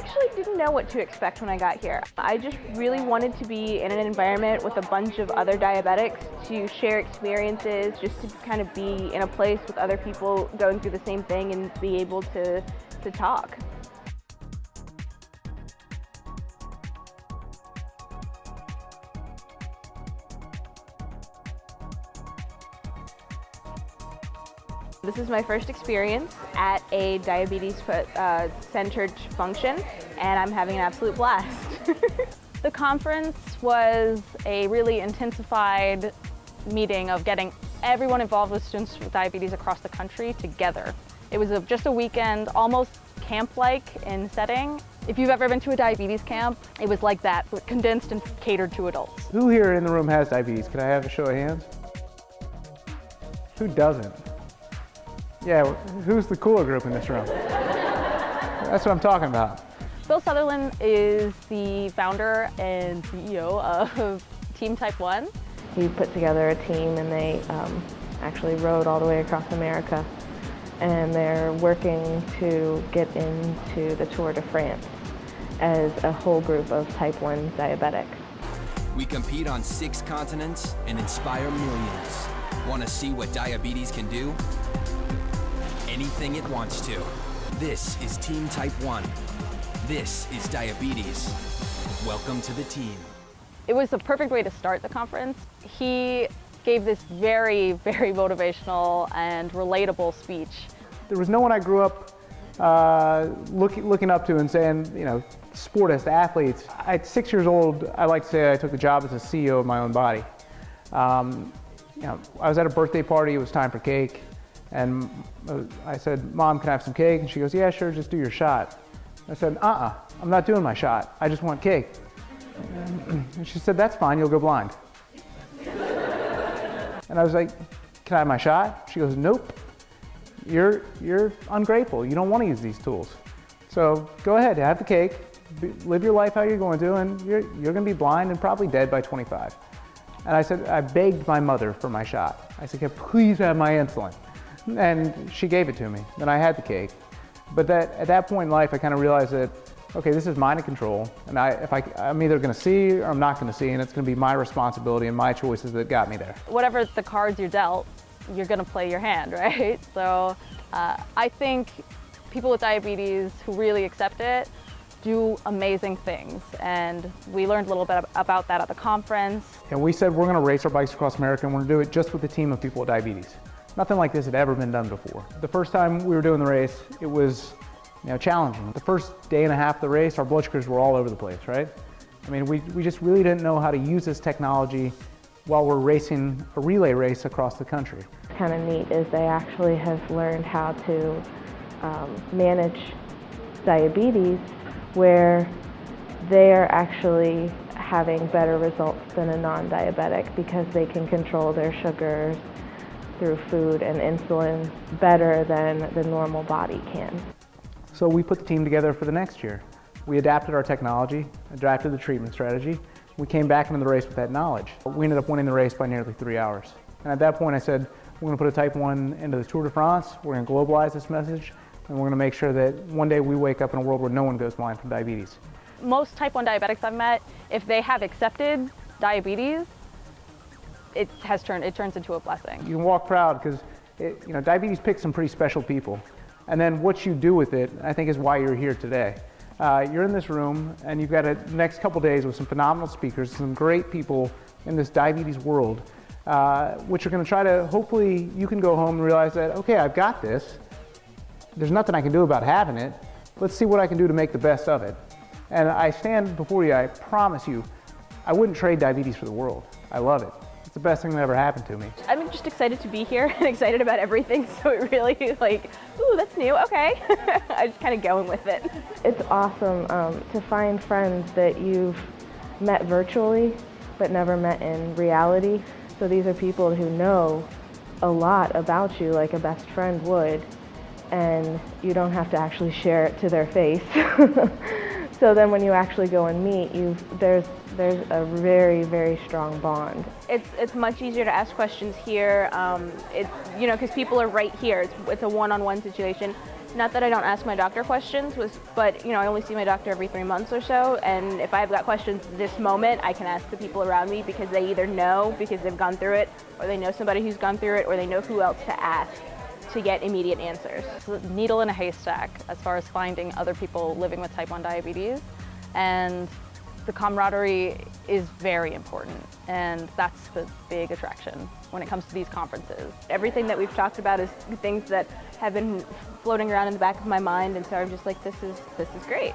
actually didn't know what to expect when I got here. I just really wanted to be in an environment with a bunch of other diabetics to share experiences, just to kind of be in a place with other people going through the same thing and be able to talk. This is my first experience at a diabetes-centered function, and I'm having an absolute blast. The conference was a really intensified meeting of getting everyone involved with students with diabetes across the country together. It was just a weekend, almost camp-like in setting. If you've ever been to a diabetes camp, it was like that, but condensed and catered to adults. Who here in the room has diabetes? Can I have a show of hands? Who doesn't? Yeah, who's the cooler group in this room? That's what I'm talking about. Bill Sutherland is the founder and CEO of Team Type 1. He put together a team and they actually rode all the way across America, and they're working to get into the Tour de France as a whole group of Type 1 diabetics. We compete on 6 continents and inspire millions. Want to see what diabetes can do? Anything it wants to. This is Team Type 1. This is diabetes. Welcome to the team. It was the perfect way to start the conference. He gave this very, very motivational and relatable speech. There was no one I grew up looking up to and saying, you know, sport as athletes. At 6 years old, I like to say I took the job as a CEO of my own body. You know, I was at a birthday party, it was time for cake, and I said, "Mom, can I have some cake?" And she goes, "Yeah, sure, just do your shot." I said, I'm not doing my shot, I just want cake. And she said, "That's fine, you'll go blind." And I was like, "Can I have my shot?" She goes, "Nope, you're ungrateful, you don't want to use these tools. So go ahead, have the cake, live your life how you're going to, and you're going to be blind and probably dead by 25. And I said, I begged my mother for my shot. I said, "Can I please have my insulin?" And she gave it to me. Then I had the cake. But at that point in life, I kind of realized that, okay, this is mine to control. And I'm either going to see or I'm not going to see, and it's going to be my responsibility and my choices that got me there. Whatever the cards you're dealt, you're going to play your hand, right? So I think people with diabetes who really accept it do amazing things, and we learned a little bit about that at the conference. And we said we're going to race our bikes across America, and we're going to do it just with a team of people with diabetes. Nothing like this had ever been done before. The first time we were doing the race, it was, you know, challenging. The first day and a half of the race, our blood sugars were all over the place, right? I mean, we just really didn't know how to use this technology while we're racing a relay race across the country. Kind of neat is they actually have learned how to manage diabetes, where they are actually having better results than a non-diabetic because they can control their sugars through food and insulin better than the normal body can. So we put the team together for the next year. We adapted our technology, adapted the treatment strategy. We came back into the race with that knowledge. We ended up winning the race by nearly 3 hours. And at that point I said, we're going to put a Type 1 into the Tour de France, we're going to globalize this message, and we're going to make sure that one day we wake up in a world where no one goes blind from diabetes. Most Type 1 diabetics I've met, if they have accepted diabetes, it turns into a blessing. You can walk proud because diabetes picks some pretty special people. And then what you do with it, I think, is why you're here today. You're in this room and you've got a next couple days with some phenomenal speakers, some great people in this diabetes world, which are going to try to, hopefully you can go home and realize that, okay, I've got this. There's nothing I can do about having it. Let's see what I can do to make the best of it. And I stand before you, I promise you, I wouldn't trade diabetes for the world. I love it. It's the best thing that ever happened to me. I'm just excited to be here and excited about everything, so it really like, ooh, that's new, okay. I'm just kind of going with it. It's awesome to find friends that you've met virtually but never met in reality. So these are people who know a lot about you like a best friend would, and you don't have to actually share it to their face. So then when you actually go and meet, there's a very, very strong bond. It's much easier to ask questions here. It's, because people are right here. It's a one-on-one situation. Not that I don't ask my doctor questions, but I only see my doctor every 3 months or so, and if I've got questions this moment, I can ask the people around me because they either know because they've gone through it, or they know somebody who's gone through it, or they know who else to ask to get immediate answers. It's a needle in a haystack as far as finding other people living with type 1 diabetes, and the camaraderie is very important, and that's the big attraction when it comes to these conferences. Everything that we've talked about is things that have been floating around in the back of my mind, and so I'm just like, this is great.